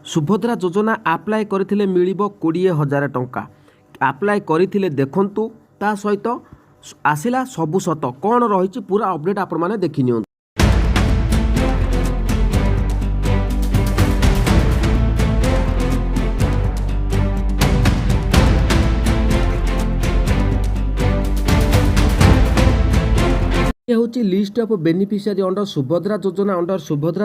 सुभद्रा योजना आप्लाय करथिले मिलिबो 20,000 टंका आप्लाय करथिले देखंतु ता सहित आसिला सबु सत कौन रही पूरा अपडेट आपण माने देखि नियंतु। ये हूँ list of beneficiary under Subhadra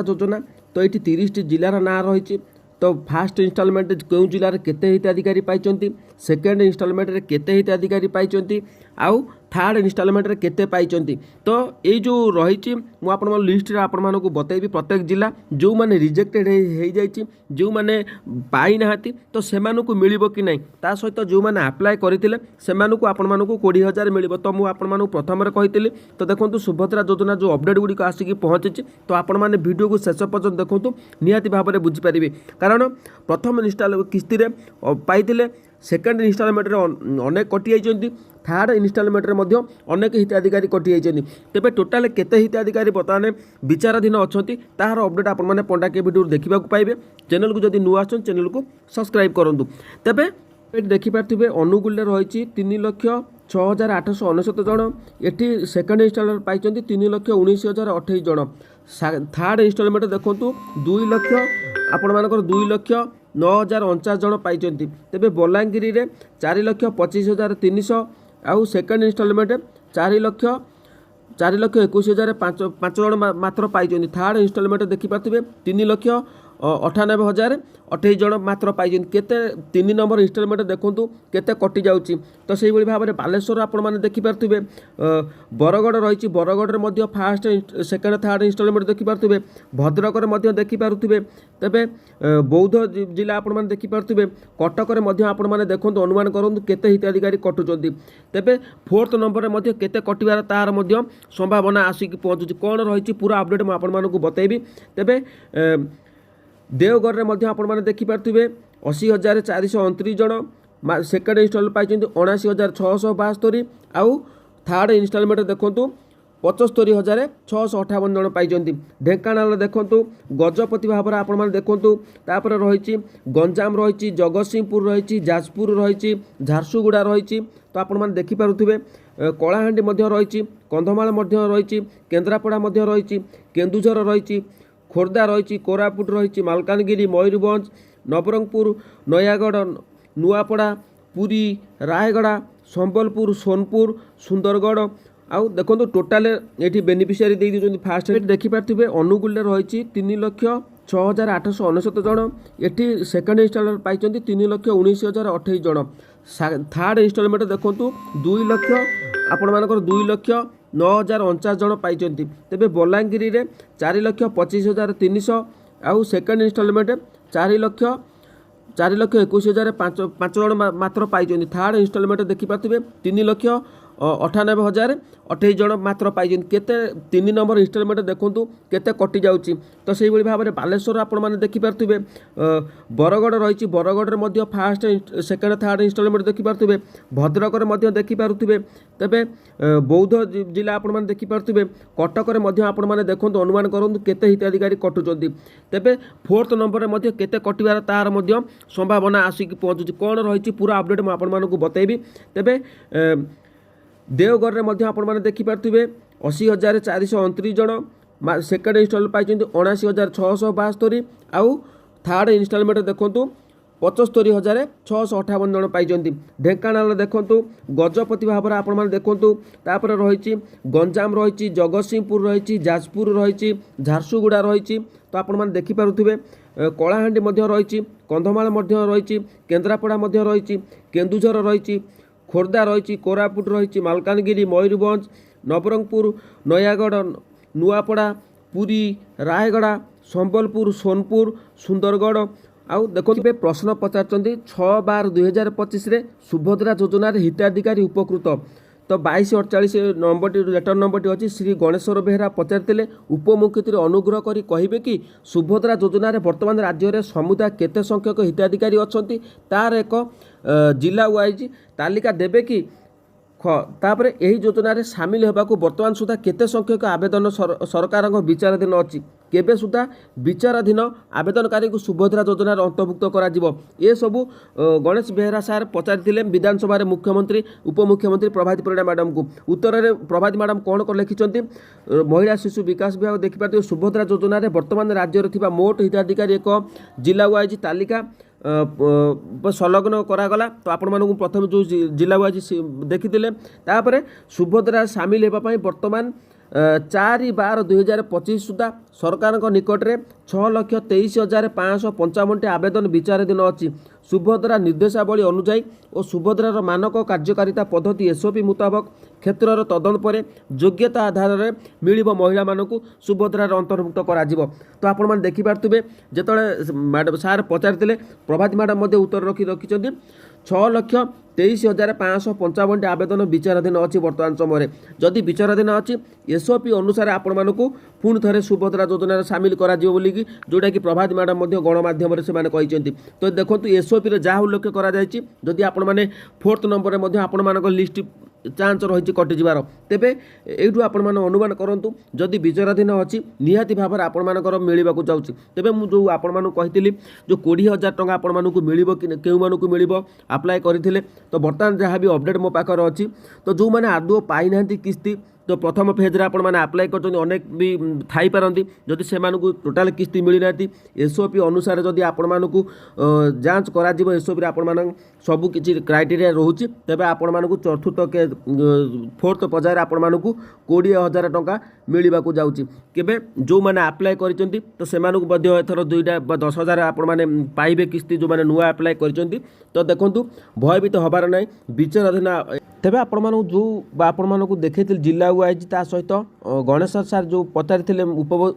योजना तो ये 30 जिलार ना रही। तो फास्ट इनस्टॉलमेंट क्यों जिले में केते हिताधिकारी पाइचंती, सेकेंड इनस्टॉलमेंट रे केते हिताधिकारी पाइचंती, आउ थर्ड इनस्टॉलमेंट रे केते पाइचंती। तो ये जो रही मु आपण लिस्ट रे आपण मानकु बतैबी प्रत्येक जिला जो माने रिजेक्टेड हो जाइछि जो माने पाई नाहांती तो सेमानकु मिलिबो कि नहीं, ता सहित जो माने अप्लाई करथिले सेमानकु आपण मानकु 20,000 मिलिबो। तो मु आपण मानकु प्रथम रे कहितली। तो देखंतु सुभद्रा योजना जो अपडेट गुडी को आसिकी पहुंची तो आपण माने वीडियो को शेष पर्यंत देखंतु निहाती भाबरे बुझी परिबे। कारण प्रथम इनस्टॉल किस्ती रे पाइथिले, सेकेंड इनस्टॉलमेंट रे अनेक कटि जाइछन्ती, थर्ड इनस्टॉलमेंट रे मध्य अनेक हिताधिकारी कटि जाइछन्ती। तेबे टोटाल केते हिताधिकारी बर्तमान विचाराधीन अछन्ती ताहार अपडेट आपण माने पंडा के वीडियो देखिबा को पाइबे। चैनल को जदि नुआ आछन चैनल को सब्सक्राइब करंतु। तेबे देखि पारथिबे अनुगुल रे रहिछि 3,06,869 जन, एठी सेकेंड इनस्टॉलर पाइछन्ती 3,19,028 जन, थर्ड इनस्टॉलमेंट देखंतु 2 लाख आपण मानकर 2,09,049 जन पाइछन्ती। तेबे बलांगीर रे 4,25,300 आउ सेकेंड इनस्टॉलमेंट 4,21,500 जन मात्र पाइछन्ती। थर्ड इनस्टॉलमेंट देखि पारथिबे 3,98,028 जन मात्र पाइछन्ती। केते 3 नंबर इनस्टॉलमेंट देखंतु केते कटि जाउची। तो सेहि भली भाबरे बालेश्वर आपण माने देखि पारथिबे बरगड़ रहिछि, बरगड़ रे मध्य फास्ट सेकेंड थर्ड इनस्टॉलमेंट देखि पारथिबे, भद्रक रे मध्य देखि पारथिबे। तेबे बौद्ध जिला आपण माने देखि पारथिबे, कटक रे मध्य आपण माने देखंतु अनुमान करंतु केते हिताधिकारी कटुचंती। तेबे फोर्थ नंबर रे मध्य केते कटिबार तार मध्य संभावना आसिक पहुंचुची। कोन रहिछि पूरा अपडेट म आपण मानकु बतैबी। तेबे देवगढ़ रे मध्य आपण माने देखि पारथिबे 80,429 जन, सेकेंड इनस्टॉल पाइछन्ती 79,672 आउ थर्ड इनस्टॉलमेंट देखंतु 75,658 जन पाइछन्ती। ढेंकानाल देखंतु गजपति भाबर आपण माने देखंतु, तापर रहिछि गंजाम रहिछि, जगतसिंहपुर रहिछि, जाजपुर रहिछि, झारसुगुड़ा रहिछि। तो आपण माने देखि पारुथिबे कलाहांडी मध्य रहिछि, कंधमाल मध्य रहिछि, केन्द्रापड़ा मध्य रहिछि, केन्दुझर रहिछि, खोर्धा रहिछि, कोरापुट रहिछि, मालकानगिरी, मयूरभंज, नवरंगपुर, नयागढ़, नुआपड़ा, पुरी, रायगड़ा, संबलपुर, सोनपुर, सुंदरगढ़ आउ देखो टोटाल ये बेनिफिशियरी दे दी फास्ट देखि पारथिबे अनुगुल रही 3,06,869 जन, एठी सेकेंड इनस्टॉलर पाइछन्ती 3,19,028 जन, थर्ड इनस्टॉलमेंट देखंतु 2 लाख आपण मानकर 2,09,049 जन पाइछन्ती। तेबे बलांगीर रे 4,25,300 आउ सेकेंड इनस्टॉलमेंट 4,21,500 जन मात्र पाइछन्ती। थर्ड इनस्टॉलमेंट देखि पारथिबे 3,98,028 जन मात्र पाइछन्ती। केते 3 नंबर इनस्टॉलमेंट देखंतु केते कटि जाउची। तो सेहि भली भाबरे बालेश्वर आपण माने देखि पारथिबे बरगड़ रहिछि, बरगड़ रे मध्य फास्ट सेकेंड थर्ड इनस्टॉलमेंट देखि पारथिबे, भद्रक रे मध्य देखि पारुथिबे। तेबे बौद्ध जिला आपण माने देखि पारथिबे, कटक रे मध्य आपण माने देखंतु अनुमान करंतु केते हिताधिकारी कटुचंती। तेबे फोर्थ नंबर रे मध्य केते कटिबार तार मध्य संभावना आसिक पहुंचुची। कोन रहिछि पूरा अपडेट म आपण मानकु बतैबी। तेबे देवगढ़ रे मध्य आपण माने देखि पारथिबे 80,429 जन, सेकेंड इनस्टॉल पाइछन्ती 79,672 आउ थर्ड इनस्टॉलमेंट देखंतु 75,658 जन पाइछन्ती। ढेंकानाल देखंतु गजपति भाबर आपण माने देखंतु, तापर रहिछि गंजाम रहिछि, जगतसिंहपुर रहिछि, जाजपुर रहिछि, झारसुगुड़ा रहिछि। तो आपण माने देखि पारुथिबे कलाहांडी मध्य रहिछि, कंधमाल मध्य रहिछि, केन्द्रापड़ा मध्य रहिछि, केन्दुझर रहिछि, खोर्धा रहिछि, कोरापुट रहिछि, मालकानगिरी, मयूरभंज, नवरंगपुर, नयागढ़, नुआपड़ा, पुरी, रायगड़ा, संबलपुर, सोनपुर, सुंदरगढ़ आउ देखो प्रश्न पचारचंदी 6/12/2025 रे सुभद्रा योजना हिताधिकारी उपकृत। तो 2248 नंबर लेटर नंबर अच्छी श्री गणेश्वर बेहरा पचार उपमुख्यमंत्री अनुग्रह करी कहिबे कि सुभद्रा योजना वर्तमान राज्य में समुदाय केते संख्यक हिताधिकारी अच्छी तार एक जिला वाइज तालिका देबे कि तापर यही योजना सामिल होगा वर्तमान सुधा केते संख्यक आवेदन सरकार विचाराधीन अच्छी केबे सुधा विचाराधीन आवेदनकारी को सुभद्रा योजनार अंतर्भुक्त करा ये सबू गणेश बेहेरा सार पचारि विधानसभा मुख्यमंत्री उपमुख्यमंत्री प्रभाती परिड़ा मैडम को उत्तर में प्रभाती मैडम कौन कर लिखिं महिला शिशु विकास विभाग देखिपारे सुभद्रा योजन बर्तमान राज्य में मोट हिताधिकारी एक जिला वाइज तालिका संलग्न करागला तो आपण मानक प्रथम जो जिला वाइज देखी सुभद्रा सामिल होगापी बर्तमान 4/12/2025 सुधा सरकार निकट में 6,23,555 आवेदन विचाराधीन अच्छी सुभद्रा निर्देशावली अनुजाई और सुभद्रार मानक कार्यकारिता पद्धति एसओपी मुताबक क्षेत्रर तदंत पर योग्यता आधार में मिल महिला मानक सुभद्रार अंतर्भुक्त करा तो आपण मैंने देखिपे जिते मैडम सार पचारि प्रभाती मैडम उत्तर रखिंट 6,23,555 आवेदन विचाराधीन अच्छी बर्तमान समय जदि विचाराधीन अच्छी एसओपी अनुसार आपण मानक पुणी थे सुभद्रा योजन सामिल करा बोलिकी जोटा कि प्रभाती मैडम गणमाध्यम से तो देखो एसओपी जहाँ उल्लेख करा आपण मैंने 4th नंबर में आपण मान लिस्ट चांस रही कटिजार तेरे यू आपण मैंने अनुमान करूँ जदि विचाराधीन अच्छी निहाती भाव में आपण मानकर मिलवाक जाऊँगी तेरे मुझे आपण मानक कही जो 20,000 टंका आपण मानक मिल कि मानक मिल आप्लाय करते तो बर्तमान जहाँ भी अपडेट मो पाखर अच्छी तो जो मैंने आदौ पाई ना किस्ती तो प्रथम फेज्रे आपण मैंने आप्लाय कर अनेक भी थाई पारती जदि से टोटाल किस्ती मिली ना एसओपी अनुसार जदि आपण मानक जांच करा एसओपी आपण मान सबू किसी क्राइटेरिया रोचे तेज आपण मानक 4th पर्यायर आपण मानक 20,000 टंका मिलवाक जाऊँगी केबे जो मैंने आप्लाय कर तो से एथर 10,000 आपण मैंने पाइबे किस्ती जो मैंने नुआ आप्लाय कर तो देखूँ भयभीत हबार ना विचाराधीन तेज आपण जो आपण मानक देखे जिला वाइज ता सहित गणेश सार जो पचारि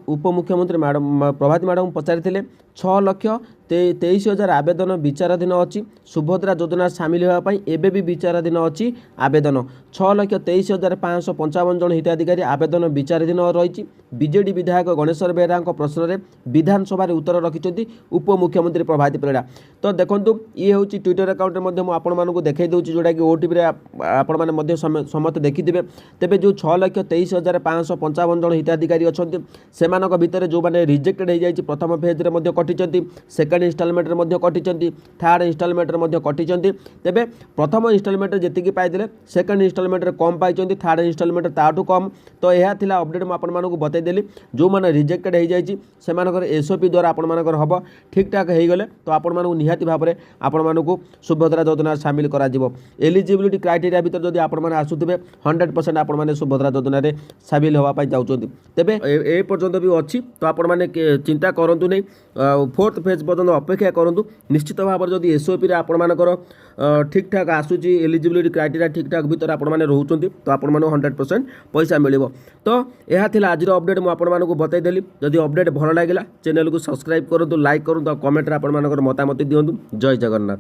उपमुख्यमंत्री मैडम प्रभाती मैडम पचारि 6,23,000 आवेदन विचाराधीन अच्छी सुभद्रा योजना सामिल होगापी एबे भी विचाराधीन अच्छी आवेदन 6,23,555 जन हिताधिकारी आवेदन विचाराधीन रही बीजेडी विधायक गणेश बेहेरा प्रश्न में विधानसभा उत्तर रखिंट उपमुख्यमंत्री प्रभाती परिड़ा तो देखो ये हूँ ट्विटर अकाउंट में आपको देखा दूसरी जोटा कि ओटीवी आपण मैंने समस्त देखिथे तेज जो 6,23,555 जन हिताधिकारी अच्छा से भितर जो मैंने रिजेक्टेड हो जाए प्रथम फेज्रे कटिंट सेकेंड इनस्टॉलमेंट कटिंट थर्ड इनस्टॉलमेंट कटिंट तेज प्रथम इनस्टॉलमेंट जी पाई सेकेंड इनस्टॉलमेंट कम पाई थर्ड इनस्टॉलमेंट ताठू कम तो यह थिला अपडेट मुझे बतईदेली जो मैंने रिजेक्टेड हो जाए से एसओपी द्वारा आपण मानकर हम ठीक ठाक हो गले तो आपण मानक निहाती भाव में आपण मानक सुभद्रा योजना सामिल करा एलिजिबिलिटी क्राइटेरिया भीतर जब आपण मैंने आसुवे 100% आपण मैंने सुभद्रा योजन सामिल होगापी जाऊँच तेरे ए पर्यंत भी अच्छी तो आपण मैंने चिंता करूँ नहीं 4th फेज पर्यंत अपेक्षा करूँ निश्चित भाव में जब एसओपी आपण मानकर ठीक ठाक आसूची एलिजिबिलिटी क्राइटेरिया ठीक ठाक भीतर आपण मैंने रोचंती तो आपण मानक 100% पैसा मिल तो यह थिला आज अपडेट मुझे बतईदेली जदि अपडेट भल लगे चैनल को सब्सक्राइब करूँ लाइक करूँ कमेंट आपण मानकर मतामत दिंतु जय जगन्नाथ।